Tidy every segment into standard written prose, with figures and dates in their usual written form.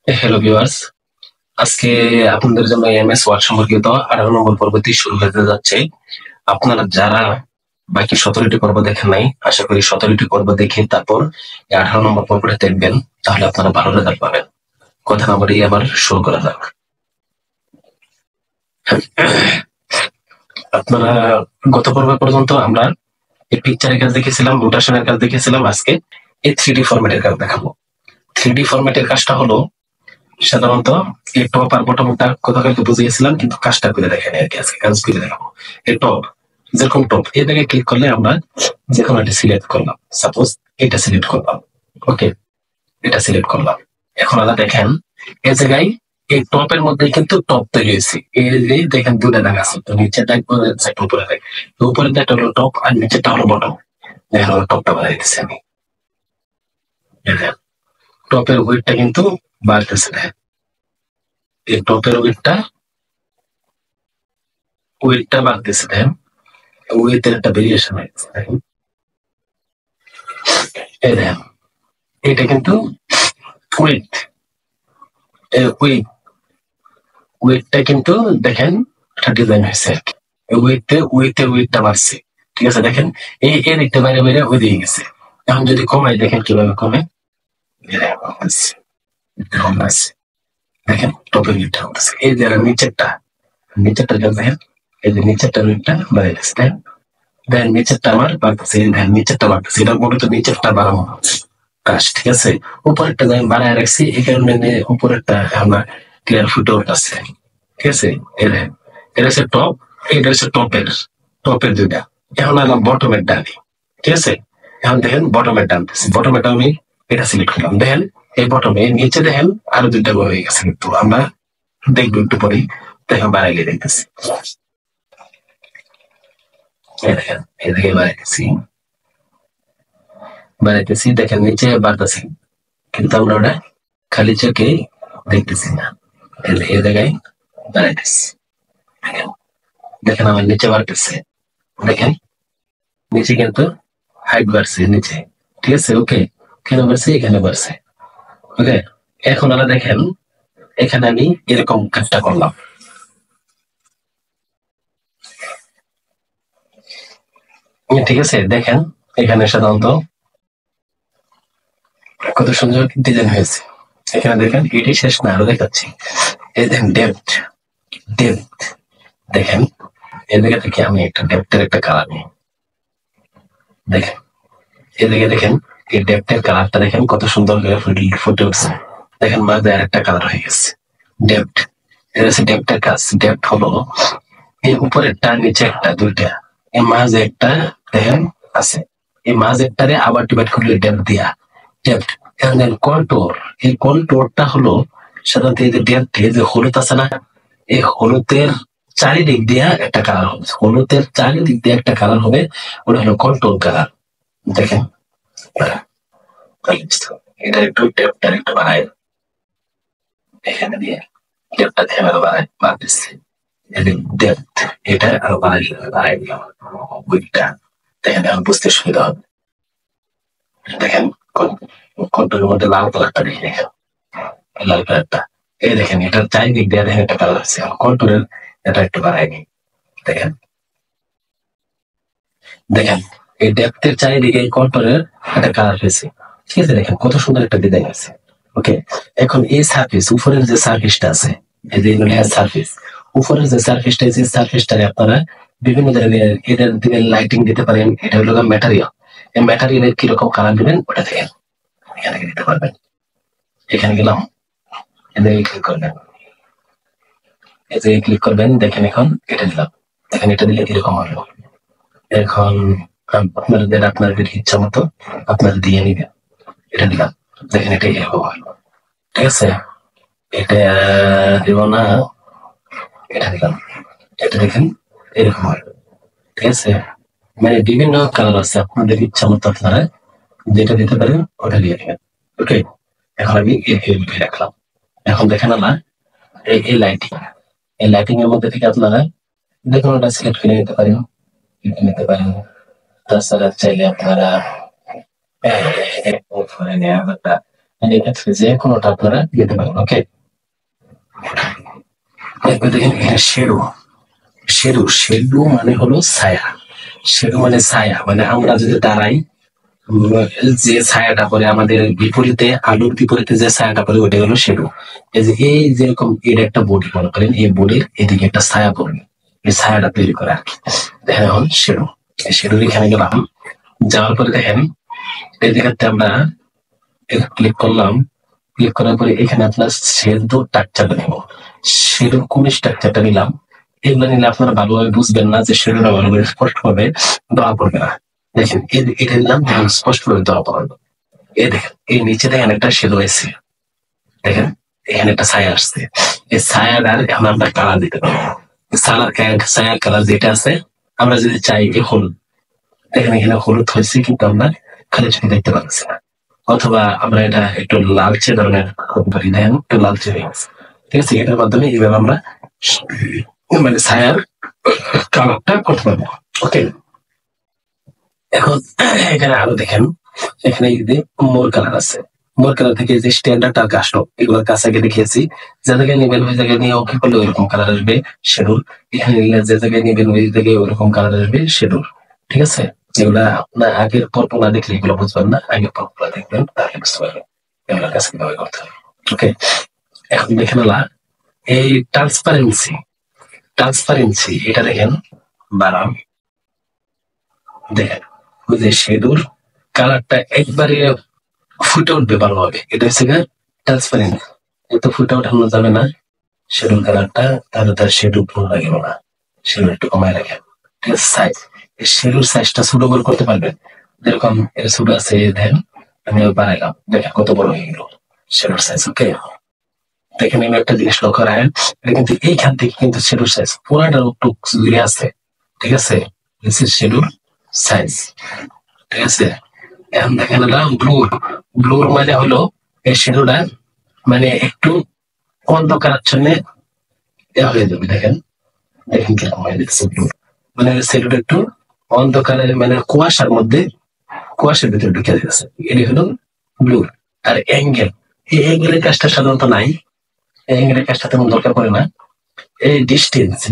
Hello viewers, আজকে আপনাদের জন্য এমএস ওয়ার্ড সম্পর্কিত 18 নম্বর পর্বটি শুরু হতে যাচ্ছে। আপনারা যারা বাকি 17টি পর্ব দেখেন নাই, আশা করি 17টি পর্ব দেখে তারপর এই 18 নম্বর পর্বটা দেখবেন, তাহলে আপনারা ভালো রেজাল্ট পাবেন। কথা না বলেই আবার শুরু করা যাক। আপনারা গত পর্ব পর্যন্ত আমরা এই পিকচারের কাজ দেখেছিলাম, রোটেশনের কাজ দেখেছিলাম। আজকে এই 3D ফরম্যাটের কাজ দেখাবো। 3D ফরম্যাটের কাজটা হলো সাধারণত এই টপ আর বটমটা কোথাও বুঝিয়েছিলাম, কিন্তু কাজটা করে দেখেন আর কি। আজকে কাজ করে দেখাবো। এই টপ, যেরকম টপ এই জায়গায় ক্লিক করলে আমরা যে কোনো একটা সিলেক্ট করলাম, সাপোজ এটা সিলেক্ট করলাম। ওকে, এটা সিলেক্ট করলাম। এখন আমরা দেখেন এই জায়গায় এই টপের মধ্যে কিন্তু টপ তৈরি হয়েছে। এই যে দেখেন দুটা দাগ আছে, তো নিচেটা উপরে দেখ, উপরে একটা হলো টপ আর নিচেটা হলো বটম। দেখেন আমরা টপটা বানাই দিচ্ছি আমি। দেখেন টপের ওয়েটটা কিন্তু বাড়তেছে। দেখেন এই টপের ওয়েটটা বাড়তেছে। দেখেন ওয়েটের একটা ভেরিয়েশন হয়েছে। দেখেন এই দেখেন এটা কিন্তু ওয়েট, ওয়েট ওয়েটটা কিন্তু দেখেন একটা ডিজাইন হয়েছে আর কি। ওয়েটটা বাড়ছে। ঠিক আছে, দেখেন এই এর একটা বাইরে বাইরে ওই দিয়ে গেছে। এখন যদি কমাই, দেখেন কিভাবে কমে। এই দেখেন কমতেছে, কমতেছে। দেখেন টপের ওয়েটটা কমতেছে। এই যে নিচেরটা দেখেন, এই যে নিচেরটা ওয়েটটা বাড়িয়ে গেছে। দেখেন দেখেন নিচেরটা আমার বাড়তেছে। এই দেখেন নিচেরটা বাড়তেছে, এটা মূলত নিচেরটা বাড়ানো কাজ। ঠিক আছে, উপরেরটা আমি বাড়ায় রাখছি এই কারণে উপরেরটা আমার ক্লিয়ার ফুটে উঠতেছে। ঠিক আছে, এই দেখেন এটা হচ্ছে টপ, এটা হচ্ছে টপের দুইটা। এখন আলাম বটমের ডানি। ঠিক আছে, এখন দেখেন বটমের টানতেছি। বটমেরটা আমি এটা সিলেক্ট করলাম। দেখেন এই বটমে নিচে দেখেন আরো দুইটা হয়ে গেছে, কিন্তু আমরা দেখবো একটু পরেই। দেখেন বাড়াইলে দেখতেছি। এই দেখেন এদিকে বাড়াইতেছি, দেখেন নিচে বাড়তেছি, কিন্তু আমরা ওটা খালি চোখে দেখতেছি না। এই জায়গায় বাড়াইতেছি। দেখেন দেখেন আমার নিচে বাড়তেছে। দেখেন নিচে কিন্তু হাইট বাড়ছে নিচে। ঠিক আছে, ওকে, কেন বাড়ছে? এখানে বাড়ছে। ওকে, এখন আমরা দেখেন এখানে আমি এরকম কাজটা করলাম। ঠিক আছে, দেখেন এখানে সাধারণত কত সুন্দর ডিজাইন হয়েছে। এখানে দেখেন এটি শেষ না, আরো দেখাচ্ছি। এই দেখেন ডেপথ দেখেন, এই জায়গা থেকে আমি একটা ডেপথের একটা কালার নিই। দেখেন এদিকে দেখেন এই ডেপথের কালারটা দেখেন কত সুন্দর করে ফুটে উঠছে। দেখেন মাঝে আর একটা কালার হয়ে গেছে ডেপথ। এটা হচ্ছে ডেপথের কাজ। ডেপথ হলো এই উপরেরটা নিচে একটা দুইটা, এই মাঝে একটা দেখেন আছে। এই মাঝেরটারে আবার ডিভাইড করলে ডেপথ দিয়া ডেপথ। এখন দেখেন কন্ট্রোল, এই কন্ট্রোলটা হলো সাধারণত এই যে ডেপথ, এই যে হলুদ আছে না, এই হলুদের চারিদিক দিয়া একটা কালার হবে। হলুদের চারিদিক দিয়ে একটা কালার হবে, ওটা হলো কন্ট্রোল কালার। দেখেন এটা একটু ডেপটা একটু বাড়ায়, এখানে দিয়ে ডেপটা দিয়ে আরো বাড়তেছে। ডেপথ এটা আরো বাড়াই দিলাম উইকটা। দেখেন এখন বুঝতে সুবিধা হবে। দেখেন কন্ট্রোলের মধ্যে লাল কালারটা দেখে, দেখেন লাল কালারটা। এই দেখেন এটার চারিদিক দিয়ে দেখেন একটা কালার আছে। কন্ট্রোলের এটা একটু বাড়াই নি। দেখেন দেখেন এই ডেপথের চারিদিকে এই কন্ট্রোলের একটা কালার হয়েছে। ঠিক আছে, দেখেন কত সুন্দর একটা ডিজাইন আছে। ওকে, এখন এই সার্ফেস, উপরের যে সার্ফেসটা আছে, এই যে সার্ফেস, উপরের যে সার্ফেসটা, এই সার্ফেসটারে আপনারা বিভিন্ন ধরনের এটার দিকে লাইটিং দিতে পারেন। এটা হলো ম্যাটেরিয়াল। এই ম্যাটেরিয়ালের কিরকম কালার দিবেন ওটা থেকে এখানে দিতে পারবেন। এখানে গেলাম, এদিকে ক্লিক করবেন, এদিকে ক্লিক করবেন। দেখেন এখন এটা দিলাম। দেখেন এটা দিলে কিরকম হলো। এখন আপনাদের ইচ্ছা মতো আপনারা দিয়ে নিবেন। এটা দিলাম, দেখেন এটা এরকম হলো। ঠিক আছে, এটা দিব না, এটা দিলাম। এটা দেখেন এরকম হয়। ঠিক আছে, মানে বিভিন্ন কালার আছে, আপনাদের ইচ্ছা মতো আপনারা যেটা দিতে পারেন ওটা দিয়ে দেবেন। ওকে, এখন আমি রাখলাম। এখন দেখেন না এই লাইটিং, এই লাইটিং এর মধ্যে থেকে আপনারা দেখুন ওটা সিলেক্ট করে নিতে পারেন। তাছাড়া চাইলে আপনারা উপরে নেওয়া একটা মানে এক্ষেত্রে যে কোনোটা আপনারা দিতে পারেন। ওকে, এরপর দেখেন এখানে শেডো। শেডো মানে হলো ছায়া। শেডো মানে ছায়া, মানে আমরা যদি দাঁড়াই, যে ছায়াটা পড়ে আমাদের বিপরীতে, আলোর বিপরীতে যে ছায়াটা পড়ে ওটা হলো শ্যাডো। এই যে এই যেরকম এর একটা বডি মনে করেন, এই বডির এদিকে একটা ছায়া পড়বে, এই ছায়াটা তৈরি করে আর কি। দেখেন এখন শ্যাডো, এই শ্যাডোর এখানে গেলাম, যাওয়ার পরে দেখেন এই জায়গাতে আমরা ক্লিক করলাম। ক্লিক করার পরে এখানে আপনার শ্যাডো স্ট্রাকচারটা নেব। শ্যাডো কোন স্ট্রাকচারটা নিলাম, এগুলো নিলে আপনারা ভালোভাবে বুঝবেন না, যে শ্যাডোটা ভালোভাবে স্পষ্ট ভাবে ধরা পড়বে না। দেখেন এটা নিলাম, স্পষ্ট ভাবে ধরা পড়বে। এই দেখেন এই নিচে দেখেন একটা শ্যাডো আছে, দেখেন এখানে একটা ছায়া আসছে। এই ছায়াটার এখন আমরা কালার দিতে পারবো। ছায়ার কালার যেটা আছে, আমরা যদি চাই এই হলুদ, দেখেন এখানে হলুদ হয়েছে কিন্তু আমরা খালি চোখে দেখতে পাচ্ছি না। অথবা আমরা এটা একটু লালচে ধরনের করতে পারি, দেখেন একটু লালচে হয়ে গেছে। ঠিক আছে, এটার মাধ্যমে এইভাবে আমরা মানে ছায়ার কালারটা করতে পারবো। ওকে, এখন এখানে আরো দেখেন, এখানে মোর কালার আছে। মোর কালার থেকে যে স্ট্যান্ডার্ড আর কাস্টম, এগুলোর কাছে আগে দেখিয়েছি। যে জায়গায় নেবেন ওই জায়গায় নিয়ে ওকে করলে ওইরকম কালার আসবে শেডুল। এখানে নিলে যে জায়গায় নেবেন ওই জায়গায় ওইরকম কালার আসবে শেডুল। ঠিক আছে, এগুলা আপনার আগের পর্ব না দেখলে এগুলো বুঝবেন না, আগের পর্বগুলো দেখবেন তাহলে বুঝতে পারবেন এগুলোর কাছে কিভাবে করতে হবে। ওকে, এখন দেখে নেলা এই ট্রান্সপারেন্সি এটা দেখেন বাড়ান। দেখেন ওই যে শেডুর কালারটা একবারে ফুটে উঠবে ভালোভাবে, এটা হচ্ছে ট্রান্সপারেন্ট। এত ফুটে ওঠানো যাবে না শেডুল কালারটা, তাহলে তার শেডুল ভালো লাগবে না। শেডুল একটু কমায় রাখেন। ঠিক আছে, সাইজ, এই শেডুল সাইজটা ছোট বড় করতে পারবেন। যেরকম এর ছোট আছে দেখেন, আমি বাড়াইলাম, দেখেন কত বড় হয়ে গেল শেডুল সাইজ। ওকে, দেখেন আমি একটা জিনিস লক্ষ্য রাখেন, এটা কিন্তু এইখান থেকে কিন্তু শেডুল সাইজ পুরাটার একটু দূরে আছে। ঠিক আছে, দিস ইজ শেডুল সাইজ। ঠিক আছে, এখন দেখেন এটা ব্লুর। ব্লুর মানে হলো এই শ্যাডোটা মানে একটু অন্ধকারাচ্ছন্ন হয়ে যাবে। দেখেন দেখেন কিরকম হয়ে যাচ্ছে ব্লুর, মানে শ্যাডোটা একটু অন্ধকারের মানে কুয়াশার মধ্যে, কুয়াশার ভিতরে ঢুকে যাচ্ছে, এটি হলো ব্লুর। আর অ্যাঙ্গেল, এই অ্যাঙ্গেলের কাজটা সাধারণত নাই, এই অ্যাঙ্গেলের কাজটা তেমন দরকার পড়ে না। এই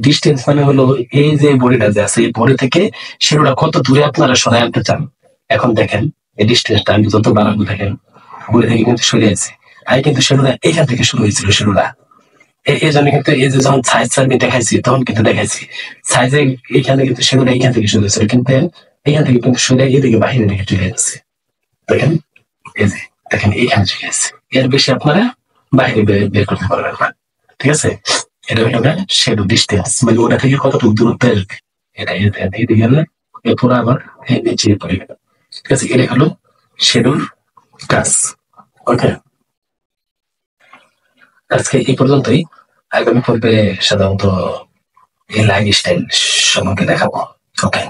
ডিস্টেন্স মানে হলো এই যে বডিটা যে আছে, এই বডি থেকে শ্যাডোটা কত দূরে আপনারা সরাই আনতে চান। এখন দেখেন এই ডিস্টেন্সটা আমি যত বাড়াবো দেখেন বডি থেকে কিন্তু সরে আছে, আগে কিন্তু শ্যাডোটা এখান থেকে শুরু হয়েছিল। শ্যাডোটা এই জন্য কিন্তু এই যে যখন সাইজ সার্ভে দেখাইছি তখন কিন্তু দেখাইছি সাইজে এইখানে কিন্তু শ্যাডোটা এইখান থেকে শুরু হয়েছিল, কিন্তু এইখান থেকে কিন্তু সরে এদিকে বাহিরের দিকে চলে যাচ্ছে। দেখেন এই যে দেখেন এইখানে চলে যাচ্ছে, এর বেশি আপনারা বাইরে বের করতে পারবেন না। ঠিক আছে, এটা হলো না শ্যাডো ডিস্টেন্স, মানে ওটা থেকে কতটুকু দূরত্বে আসবে, এটা এদিকে গেলে এরপর আবার নিচে পড়ে গেল। ঠিক আছে, এটা হলো শ্যাডোর কাজ। ওকে, আজকে এই পর্যন্তই। আগামী পর্বে সাধারণত এই লাইফ স্টাইল সম্পর্কে দেখাবো। ওকে।